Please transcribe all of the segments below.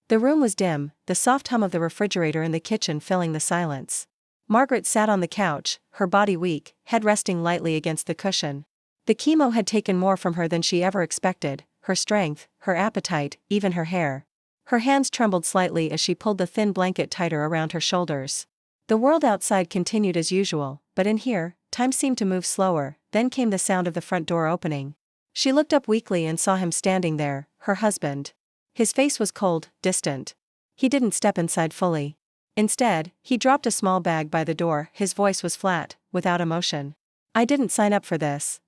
The room was dim, the soft hum of the refrigerator in the kitchen filling the silence. Margaret sat on the couch, her body weak, head resting lightly against the cushion. The chemo had taken more from her than she ever expected, her strength, her appetite, even her hair. Her hands trembled slightly as she pulled the thin blanket tighter around her shoulders. The world outside continued as usual, but in here, time seemed to move slower. Then came the sound of the front door opening. She looked up weakly and saw him standing there, her husband. His face was cold, distant. He didn't step inside fully. Instead, he dropped a small bag by the door. His voice was flat, without emotion. "I didn't sign up for this."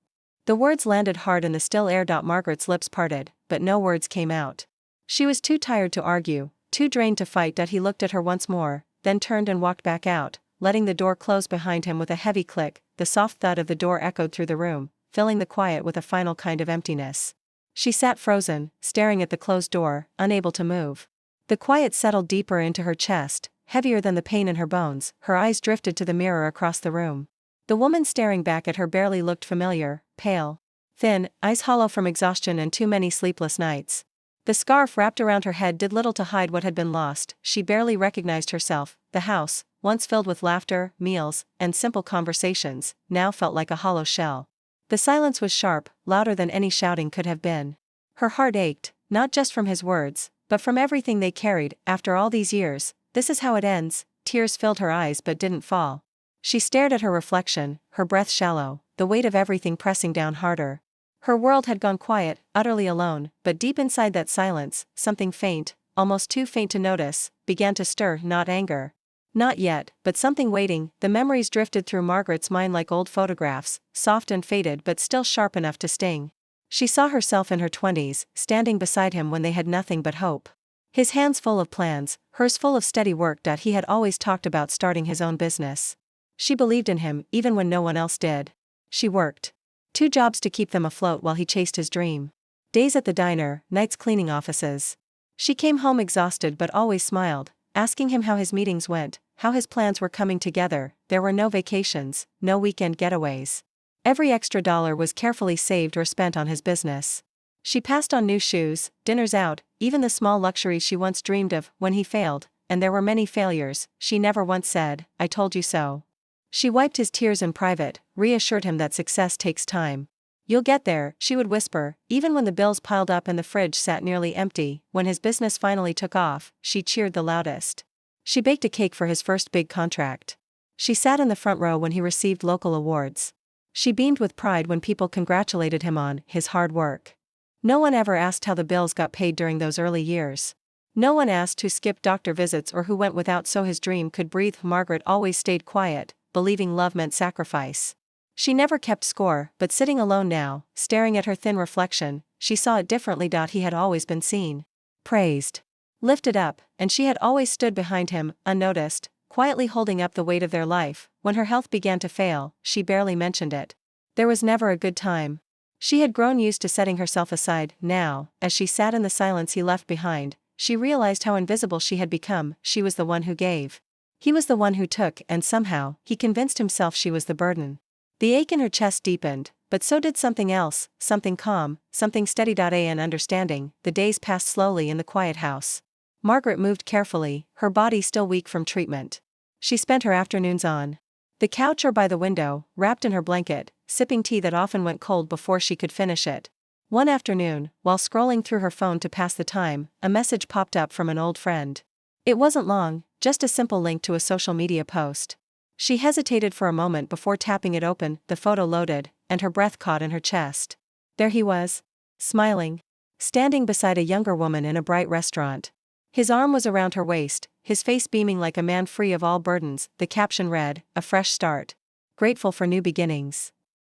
The words landed hard in the still air. Margaret's lips parted, but no words came out. She was too tired to argue, too drained to fight. He looked at her once more, then turned and walked back out, letting the door close behind him with a heavy click. The soft thud of the door echoed through the room, filling the quiet with a final kind of emptiness. She sat frozen, staring at the closed door, unable to move. The quiet settled deeper into her chest, heavier than the pain in her bones. Her eyes drifted to the mirror across the room. The woman staring back at her barely looked familiar, pale, thin, eyes hollow from exhaustion and too many sleepless nights. The scarf wrapped around her head did little to hide what had been lost. She barely recognized herself. The house, once filled with laughter, meals, and simple conversations, now felt like a hollow shell. The silence was sharp, louder than any shouting could have been. Her heart ached, not just from his words, but from everything they carried. After all these years, this is how it ends. Tears filled her eyes but didn't fall. She stared at her reflection, her breath shallow, the weight of everything pressing down harder. Her world had gone quiet, utterly alone, but deep inside that silence, something faint, almost too faint to notice, began to stir. Not anger. Not yet, but something waiting. The memories drifted through Margaret's mind like old photographs, soft and faded but still sharp enough to sting. She saw herself in her 20s, standing beside him when they had nothing but hope. His hands full of plans, hers full of steady work. He had always talked about starting his own business. She believed in him, even when no one else did. She worked 2 jobs to keep them afloat while he chased his dream. Days at the diner, nights cleaning offices. She came home exhausted but always smiled, asking him how his meetings went, how his plans were coming together. There were no vacations, no weekend getaways. Every extra dollar was carefully saved or spent on his business. She passed on new shoes, dinners out, even the small luxuries she once dreamed of. When he failed, and there were many failures, she never once said, "I told you so." She wiped his tears in private, reassured him that success takes time. "You'll get there," she would whisper, even when the bills piled up and the fridge sat nearly empty. When his business finally took off, she cheered the loudest. She baked a cake for his first big contract. She sat in the front row when he received local awards. She beamed with pride when people congratulated him on his hard work. No one ever asked how the bills got paid during those early years. No one asked who skipped doctor visits or who went without so his dream could breathe. Margaret always stayed quiet, believing love meant sacrifice. She never kept score, but sitting alone now, staring at her thin reflection, she saw it differently. He had always been seen, praised, lifted up, and she had always stood behind him, unnoticed, quietly holding up the weight of their life. When her health began to fail, she barely mentioned it. There was never a good time. She had grown used to setting herself aside. Now, as she sat in the silence he left behind, she realized how invisible she had become. She was the one who gave. He was the one who took, and somehow, he convinced himself she was the burden. The ache in her chest deepened, but so did something else, something calm, something steady. An understanding. The days passed slowly in the quiet house. Margaret moved carefully, her body still weak from treatment. She spent her afternoons on the couch or by the window, wrapped in her blanket, sipping tea that often went cold before she could finish it. One afternoon, while scrolling through her phone to pass the time, a message popped up from an old friend. It wasn't long, just a simple link to a social media post. She hesitated for a moment before tapping it open. The photo loaded, and her breath caught in her chest. There he was, smiling, standing beside a younger woman in a bright restaurant. His arm was around her waist, his face beaming like a man free of all burdens. The caption read, "A fresh start. Grateful for new beginnings."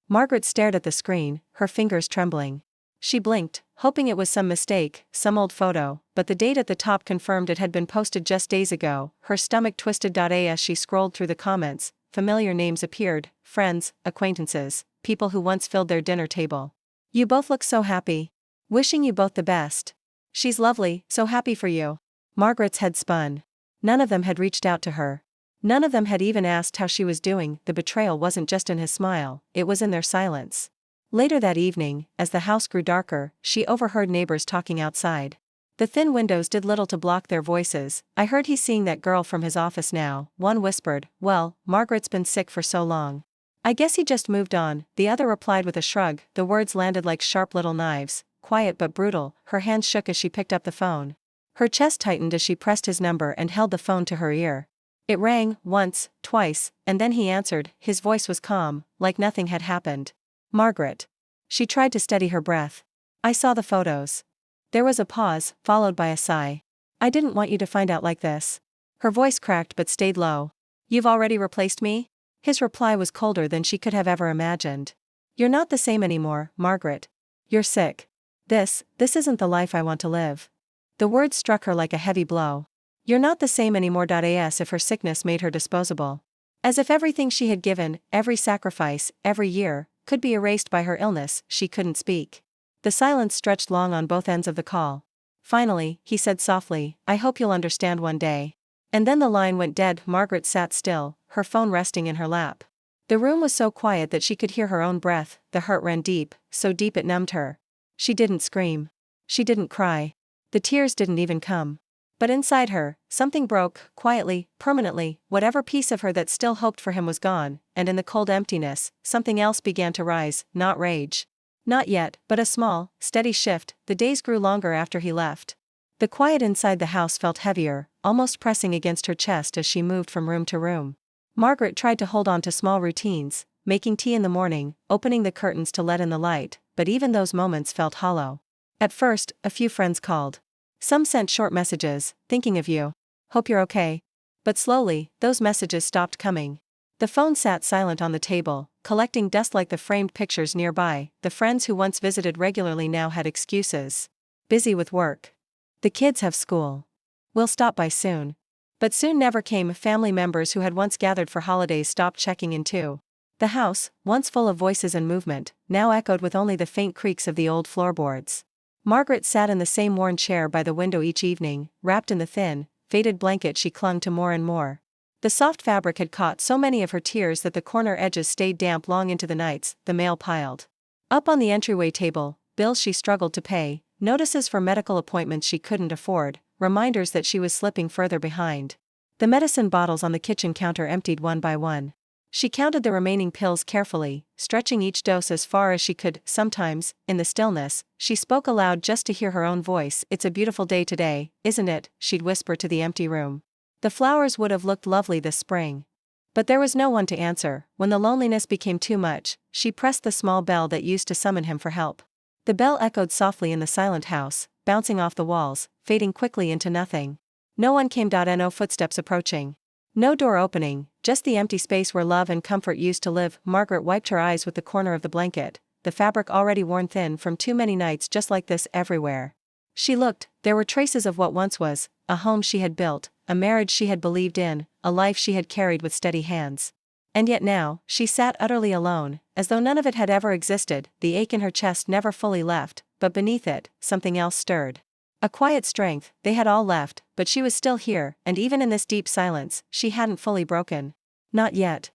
Margaret stared at the screen, her fingers trembling. She blinked, hoping it was some mistake, some old photo, but the date at the top confirmed it had been posted just days ago. Her stomach twisted. As she scrolled through the comments, familiar names appeared, friends, acquaintances, people who once filled their dinner table. "You both look so happy. Wishing you both the best. She's lovely, so happy for you." Margaret's head spun. None of them had reached out to her. None of them had even asked how she was doing. The betrayal wasn't just in his smile, it was in their silence. Later that evening, as the house grew darker, she overheard neighbors talking outside. The thin windows did little to block their voices. "I heard he's seeing that girl from his office now," one whispered. "Well, Margaret's been sick for so long. I guess he just moved on," the other replied with a shrug. The words landed like sharp little knives, quiet but brutal. Her hands shook as she picked up the phone. Her chest tightened as she pressed his number and held the phone to her ear. It rang, once, twice, and then he answered. His voice was calm, like nothing had happened. "Margaret." She tried to steady her breath. "I saw the photos." There was a pause, followed by a sigh. "I didn't want you to find out like this." Her voice cracked but stayed low. "You've already replaced me?" His reply was colder than she could have ever imagined. "You're not the same anymore, Margaret. You're sick. This isn't the life I want to live." The words struck her like a heavy blow. "You're not the same anymore." As if her sickness made her disposable. As if everything she had given, every sacrifice, every year, could be erased by her illness. She couldn't speak. The silence stretched long on both ends of the call. Finally, he said softly, "I hope you'll understand one day." And then the line went dead. Margaret sat still, her phone resting in her lap. The room was so quiet that she could hear her own breath. The hurt ran deep, so deep it numbed her. She didn't scream. She didn't cry. The tears didn't even come. But inside her, something broke, quietly, permanently. Whatever piece of her that still hoped for him was gone, and in the cold emptiness, something else began to rise. Not rage. Not yet, but a small, steady shift. The days grew longer after he left. The quiet inside the house felt heavier, almost pressing against her chest as she moved from room to room. Margaret tried to hold on to small routines, making tea in the morning, opening the curtains to let in the light, but even those moments felt hollow. At first, a few friends called. Some sent short messages, "Thinking of you. Hope you're okay." But slowly, those messages stopped coming. The phone sat silent on the table, collecting dust like the framed pictures nearby. The friends who once visited regularly now had excuses. "Busy with work. The kids have school. We'll stop by soon." But soon never came. Family members who had once gathered for holidays stopped checking in too. The house, once full of voices and movement, now echoed with only the faint creaks of the old floorboards. Margaret sat in the same worn chair by the window each evening, wrapped in the thin, faded blanket she clung to more and more. The soft fabric had caught so many of her tears that the corner edges stayed damp long into the nights. The mail piled up on the entryway table, bills she struggled to pay, notices for medical appointments she couldn't afford, reminders that she was slipping further behind. The medicine bottles on the kitchen counter emptied one by one. She counted the remaining pills carefully, stretching each dose as far as she could. Sometimes, in the stillness, she spoke aloud just to hear her own voice. "It's a beautiful day today, isn't it?" she'd whisper to the empty room. The flowers would have looked lovely this spring. But there was no one to answer. When the loneliness became too much, she pressed the small bell that used to summon him for help. The bell echoed softly in the silent house, bouncing off the walls, fading quickly into nothing. No one came. No footsteps approaching. No door opening, just the empty space where love and comfort used to live. Margaret wiped her eyes with the corner of the blanket, the fabric already worn thin from too many nights just like this. Everywhere she looked, there were traces of what once was, a home she had built, a marriage she had believed in, a life she had carried with steady hands. And yet now, she sat utterly alone, as though none of it had ever existed. The ache in her chest never fully left, but beneath it, something else stirred. A quiet strength. They had all left, but she was still here, and even in this deep silence, she hadn't fully broken. Not yet.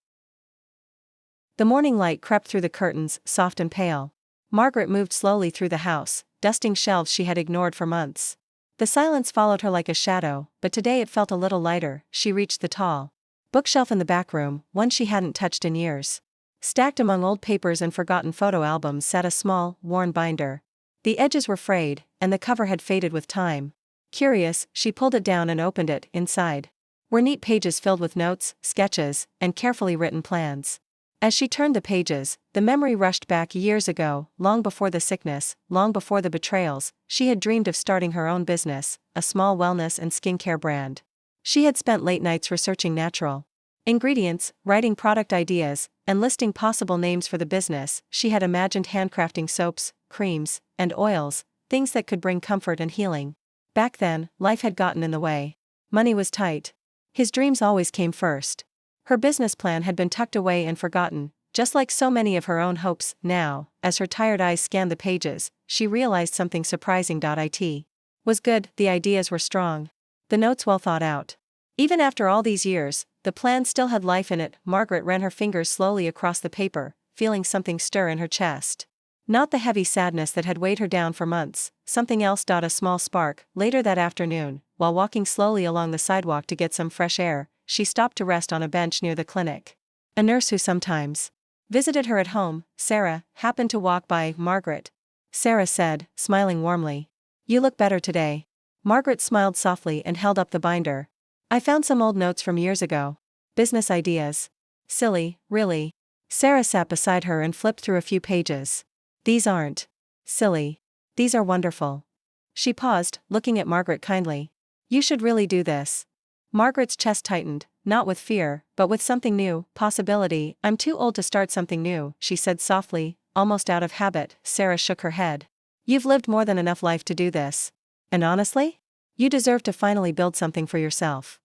The morning light crept through the curtains, soft and pale. Margaret moved slowly through the house, dusting shelves she had ignored for months. The silence followed her like a shadow, but today it felt a little lighter. She reached the tall bookshelf in the back room, one she hadn't touched in years. Stacked among old papers and forgotten photo albums sat a small, worn binder. The edges were frayed, and the cover had faded with time. Curious, she pulled it down and opened it. Inside were neat pages filled with notes, sketches, and carefully written plans. As she turned the pages, the memory rushed back years ago. Long before the sickness, long before the betrayals, she had dreamed of starting her own business, a small wellness and skincare brand. She had spent late nights researching natural ingredients, writing product ideas, and listing possible names for the business. She had imagined handcrafting soaps, creams, and oils, things that could bring comfort and healing. Back then, life had gotten in the way. Money was tight. His dreams always came first. Her business plan had been tucked away and forgotten, just like so many of her own hopes. Now, as her tired eyes scanned the pages, she realized something surprising. It was good, the ideas were strong. The notes well thought out. Even after all these years, the plan still had life in it. Margaret ran her fingers slowly across the paper, feeling something stir in her chest. Not the heavy sadness that had weighed her down for months, something else. A small spark. Later that afternoon, while walking slowly along the sidewalk to get some fresh air, she stopped to rest on a bench near the clinic. A nurse who sometimes visited her at home, Sarah, happened to walk by. Margaret, Sarah said, smiling warmly. You look better today. Margaret smiled softly and held up the binder. I found some old notes from years ago. Business ideas. Silly, really. Sarah sat beside her and flipped through a few pages. These aren't silly. These are wonderful. She paused, looking at Margaret kindly. You should really do this. Margaret's chest tightened, not with fear, but with something new, possibility. I'm too old to start something new, she said softly, almost out of habit. Sarah shook her head. You've lived more than enough life to do this. And honestly, you deserve to finally build something for yourself.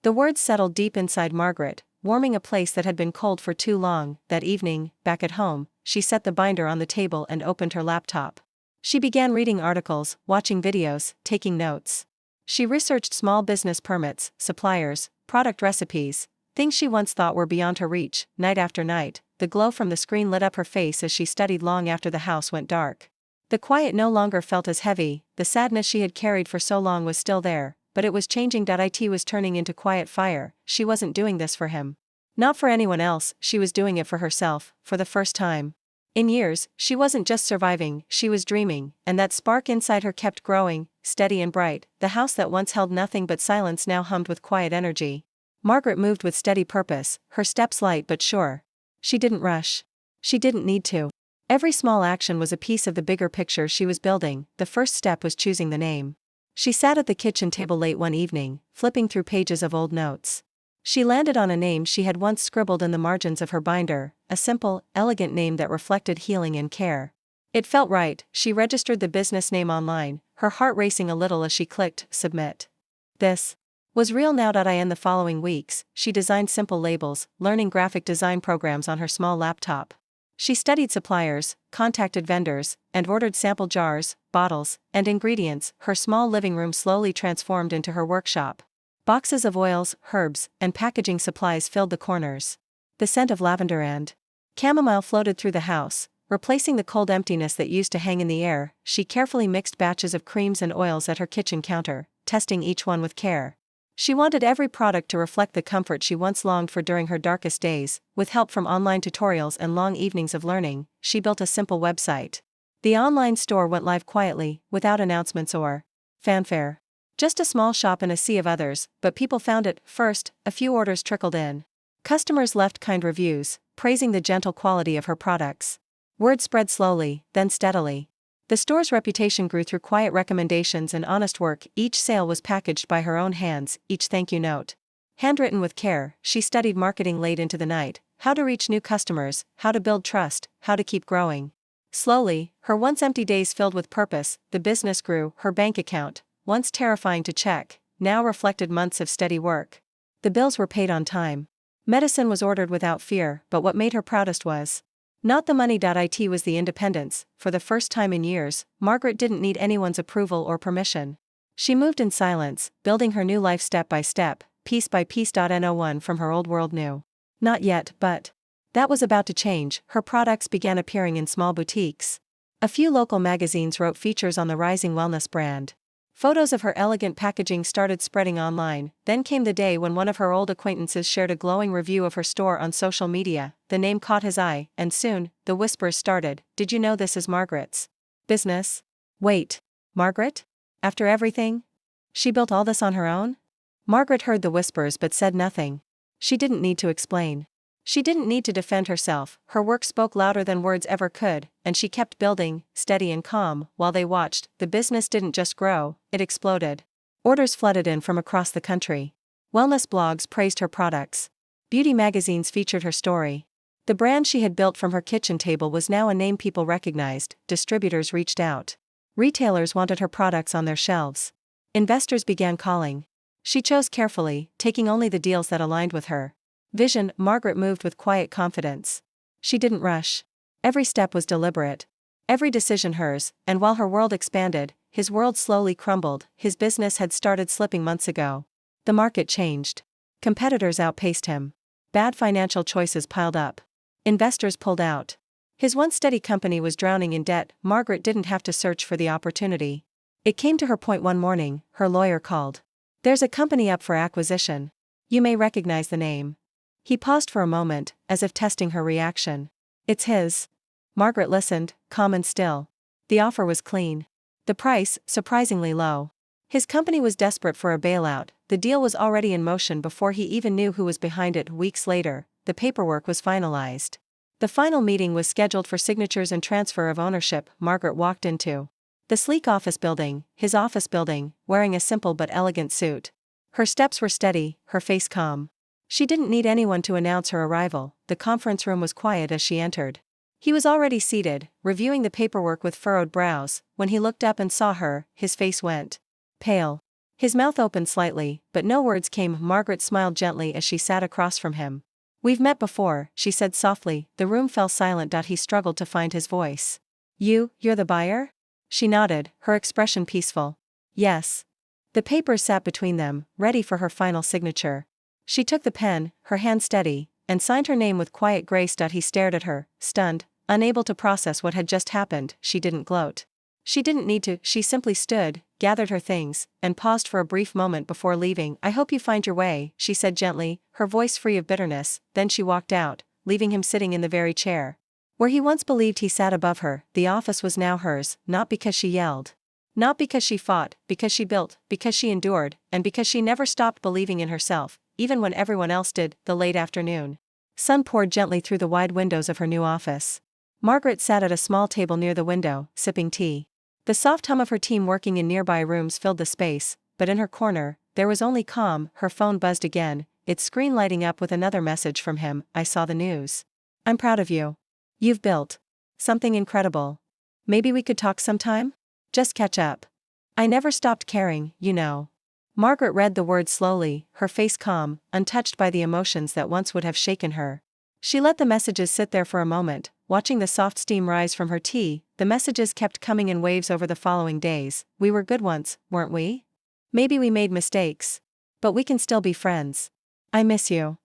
The words settled deep inside Margaret, warming a place that had been cold for too long. That evening, back at home, she set the binder on the table and opened her laptop. She began reading articles, watching videos, taking notes. She researched small business permits, suppliers, product recipes, things she once thought were beyond her reach. Night after night, the glow from the screen lit up her face as she studied long after the house went dark. The quiet no longer felt as heavy, the sadness she had carried for so long was still there, but it was changing. It was turning into quiet fire. She wasn't doing this for him. Not for anyone else, she was doing it for herself, for the first time. In years, she wasn't just surviving, she was dreaming, and that spark inside her kept growing, steady and bright. The house that once held nothing but silence now hummed with quiet energy. Margaret moved with steady purpose, her steps light but sure. She didn't rush. She didn't need to. Every small action was a piece of the bigger picture she was building. The first step was choosing the name. She sat at the kitchen table late one evening, flipping through pages of old notes. She landed on a name she had once scribbled in the margins of her binder, a simple, elegant name that reflected healing and care. It felt right. She registered the business name online, her heart racing a little as she clicked submit. This was real now. In the following weeks, she designed simple labels, learning graphic design programs on her small laptop. She studied suppliers, contacted vendors, and ordered sample jars, bottles, and ingredients. Her small living room slowly transformed into her workshop. Boxes of oils, herbs, and packaging supplies filled the corners. The scent of lavender and chamomile floated through the house, replacing the cold emptiness that used to hang in the air. She carefully mixed batches of creams and oils at her kitchen counter, testing each one with care. She wanted every product to reflect the comfort she once longed for during her darkest days. With help from online tutorials and long evenings of learning, she built a simple website. The online store went live quietly, without announcements or fanfare. Just a small shop in a sea of others, but people found it. First, a few orders trickled in. Customers left kind reviews, praising the gentle quality of her products. Word spread slowly, then steadily. The store's reputation grew through quiet recommendations and honest work. Each sale was packaged by her own hands, each thank you note handwritten with care. She studied marketing late into the night, how to reach new customers, how to build trust, how to keep growing. Slowly, her once empty days filled with purpose. The business grew. Her bank account, once terrifying to check, now reflected months of steady work. The bills were paid on time. Medicine was ordered without fear, but what made her proudest was not the money. It was the independence. For the first time in years, Margaret didn't need anyone's approval or permission. She moved in silence, building her new life step by step, piece by piece. No one from her old world knew. Not yet, but that was about to change. Her products began appearing in small boutiques. A few local magazines wrote features on the rising wellness brand. Photos of her elegant packaging started spreading online. Then came the day when one of her old acquaintances shared a glowing review of her store on social media. The name caught his eye, and soon, the whispers started. Did you know this is Margaret's business? Wait, Margaret? After everything? She built all this on her own? Margaret heard the whispers but said nothing. She didn't need to explain. She didn't need to defend herself. Her work spoke louder than words ever could, and she kept building, steady and calm, while they watched. The business didn't just grow, it exploded. Orders flooded in from across the country. Wellness blogs praised her products. Beauty magazines featured her story. The brand she had built from her kitchen table was now a name people recognized. Distributors reached out. Retailers wanted her products on their shelves. Investors began calling. She chose carefully, taking only the deals that aligned with her vision. Margaret moved with quiet confidence. She didn't rush. Every step was deliberate. Every decision hers, and while her world expanded, his world slowly crumbled. His business had started slipping months ago. The market changed. Competitors outpaced him. Bad financial choices piled up. Investors pulled out. His once steady company was drowning in debt. Margaret didn't have to search for the opportunity. It came to her point one morning. Her lawyer called. "There's a company up for acquisition. You may recognize the name." He paused for a moment, as if testing her reaction. "It's his." Margaret listened, calm and still. The offer was clean. The price, surprisingly low. His company was desperate for a bailout. The deal was already in motion before he even knew who was behind it. Weeks later, the paperwork was finalized. The final meeting was scheduled for signatures and transfer of ownership. Margaret walked into the sleek office building, his office building, wearing a simple but elegant suit. Her steps were steady, her face calm. She didn't need anyone to announce her arrival. The conference room was quiet as she entered. He was already seated, reviewing the paperwork with furrowed brows. When he looked up and saw her, his face went pale. His mouth opened slightly, but no words came. Margaret smiled gently as she sat across from him. "We've met before," she said softly. The room fell silent. He struggled to find his voice. You're the buyer?" She nodded, her expression peaceful. "Yes." The papers sat between them, ready for her final signature. She took the pen, her hand steady, and signed her name with quiet grace. He stared at her, stunned, unable to process what had just happened. She didn't gloat. She didn't need to. She simply stood, gathered her things, and paused for a brief moment before leaving. "I hope you find your way," she said gently, her voice free of bitterness. Then she walked out, leaving him sitting in the very chair where he once believed he sat above her. The office was now hers, not because she yelled. Not because she fought, because she built, because she endured, and because she never stopped believing in herself, even when everyone else did. The late afternoon sun poured gently through the wide windows of her new office. Margaret sat at a small table near the window, sipping tea. The soft hum of her team working in nearby rooms filled the space, but in her corner, there was only calm. Her phone buzzed again, its screen lighting up with another message from him. "I saw the news. I'm proud of you. You've built something incredible. Maybe we could talk sometime? Just catch up. I never stopped caring, you know." Margaret read the words slowly, her face calm, untouched by the emotions that once would have shaken her. She let the messages sit there for a moment, watching the soft steam rise from her tea. The messages kept coming in waves over the following days. "We were good once, weren't we? Maybe we made mistakes. But we can still be friends. I miss you."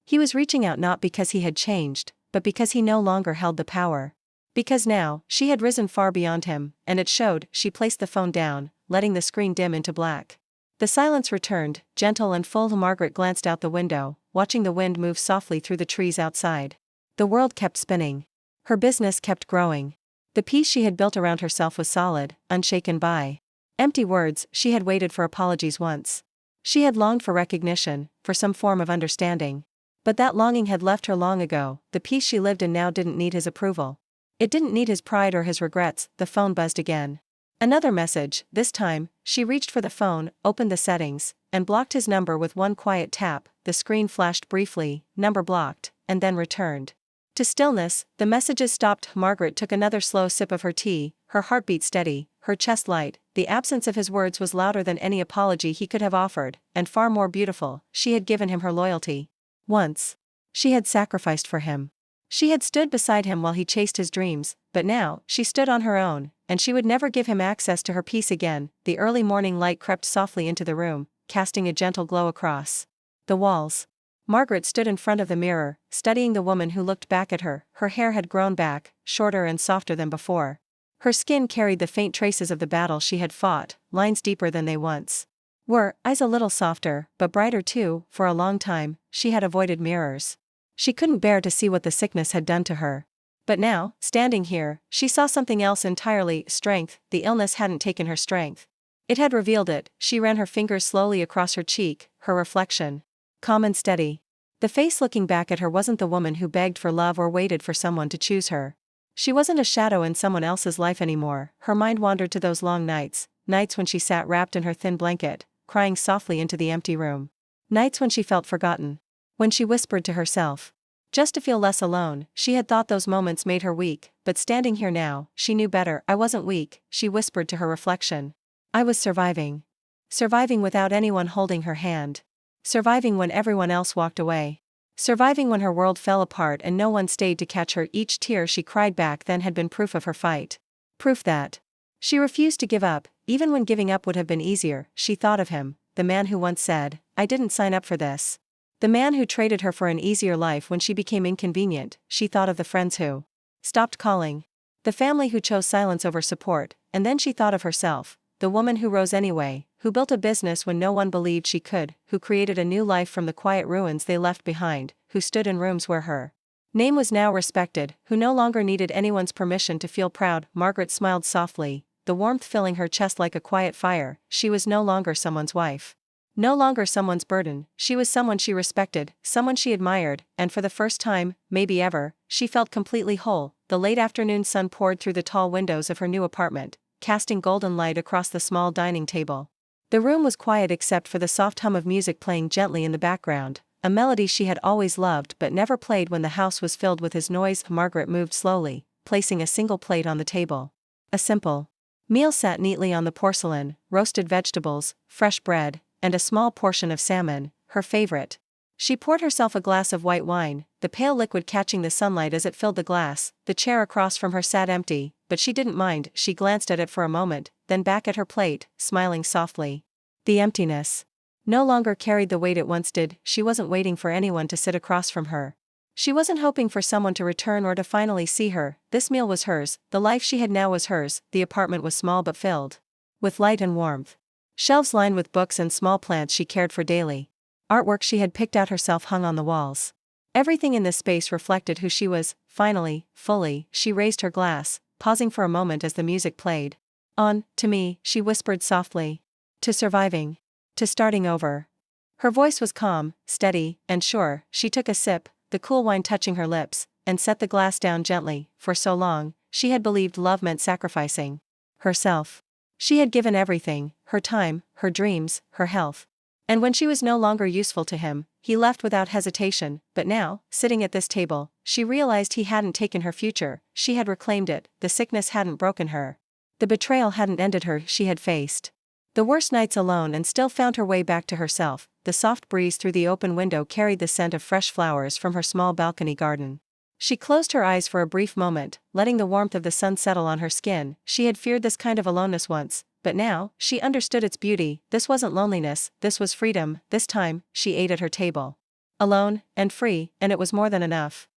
He was reaching out not because he had changed, but because he no longer held the power. Because now, she had risen far beyond him, and it showed. She placed the phone down, letting the screen dim into black. The silence returned, gentle and full. Margaret glanced out the window, watching the wind move softly through the trees outside. The world kept spinning. Her business kept growing. The peace she had built around herself was solid, unshaken by empty words. She had waited for apologies once. She had longed for recognition, for some form of understanding. But that longing had left her long ago. The peace she lived in now didn't need his approval. It didn't need his pride or his regrets. The phone buzzed again. Another message. This time, she reached for the phone, opened the settings, and blocked his number with one quiet tap. The screen flashed briefly, "Number blocked," and then returned to stillness. The messages stopped. Margaret took another slow sip of her tea, her heartbeat steady, her chest light. The absence of his words was louder than any apology he could have offered, and far more beautiful. She had given him her loyalty. Once. She had sacrificed for him. She had stood beside him while he chased his dreams, but now, she stood on her own, and she would never give him access to her peace again. The early morning light crept softly into the room, casting a gentle glow across the walls. Margaret stood in front of the mirror, studying the woman who looked back at her. Her hair had grown back, shorter and softer than before. Her skin carried the faint traces of the battle she had fought, lines deeper than they once were, eyes a little softer, but brighter too. For a long time, she had avoided mirrors. She couldn't bear to see what the sickness had done to her. But now, standing here, she saw something else entirely. Strength. The illness hadn't taken her strength. It had revealed it. She ran her fingers slowly across her cheek, her reflection calm and steady. The face looking back at her wasn't the woman who begged for love or waited for someone to choose her. She wasn't a shadow in someone else's life anymore. Her mind wandered to those long nights when she sat wrapped in her thin blanket, crying softly into the empty room. Nights when she felt forgotten. When she whispered to herself, just to feel less alone. She had thought those moments made her weak, but standing here now, she knew better. "I wasn't weak," she whispered to her reflection. "I was surviving. Surviving without anyone holding her hand. Surviving when everyone else walked away. Surviving when her world fell apart and no one stayed to catch her." Each tear she cried back then had been proof of her fight. Proof that she refused to give up, even when giving up would have been easier. She thought of him, the man who once said, "I didn't sign up for this." The man who traded her for an easier life when she became inconvenient. She thought of the friends who stopped calling. The family who chose silence over support, and then she thought of herself, the woman who rose anyway, who built a business when no one believed she could, who created a new life from the quiet ruins they left behind, who stood in rooms where her name was now respected, who no longer needed anyone's permission to feel proud. Margaret smiled softly, the warmth filling her chest like a quiet fire. She was no longer someone's wife. No longer someone's burden, she was someone she respected, someone she admired, and for the first time, maybe ever, she felt completely whole. The late afternoon sun poured through the tall windows of her new apartment, casting golden light across the small dining table. The room was quiet except for the soft hum of music playing gently in the background, a melody she had always loved but never played when the house was filled with his noise. Margaret moved slowly, placing a single plate on the table. A simple meal sat neatly on the porcelain, roasted vegetables, fresh bread, and a small portion of salmon, her favorite. She poured herself a glass of white wine, the pale liquid catching the sunlight as it filled the glass. The chair across from her sat empty, but she didn't mind. She glanced at it for a moment, then back at her plate, smiling softly. The emptiness no longer carried the weight it once did. She wasn't waiting for anyone to sit across from her. She wasn't hoping for someone to return or to finally see her. This meal was hers, the life she had now was hers. The apartment was small but filled with light and warmth. Shelves lined with books and small plants she cared for daily. Artwork she had picked out herself hung on the walls. Everything in this space reflected who she was. Finally, fully, she raised her glass, pausing for a moment as the music played. On, to me, she whispered softly. To surviving. To starting over. Her voice was calm, steady, and sure. She took a sip, the cool wine touching her lips, and set the glass down gently. For so long, she had believed love meant sacrificing herself. She had given everything, her time, her dreams, her health. And when she was no longer useful to him, he left without hesitation. But now, sitting at this table, she realized he hadn't taken her future, she had reclaimed it. The sickness hadn't broken her. The betrayal hadn't ended her. She had faced the worst nights alone and still found her way back to herself. The soft breeze through the open window carried the scent of fresh flowers from her small balcony garden. She closed her eyes for a brief moment, letting the warmth of the sun settle on her skin. She had feared this kind of aloneness once, but now, she understood its beauty. This wasn't loneliness, this was freedom. This time, she ate at her table. Alone, and free, and it was more than enough.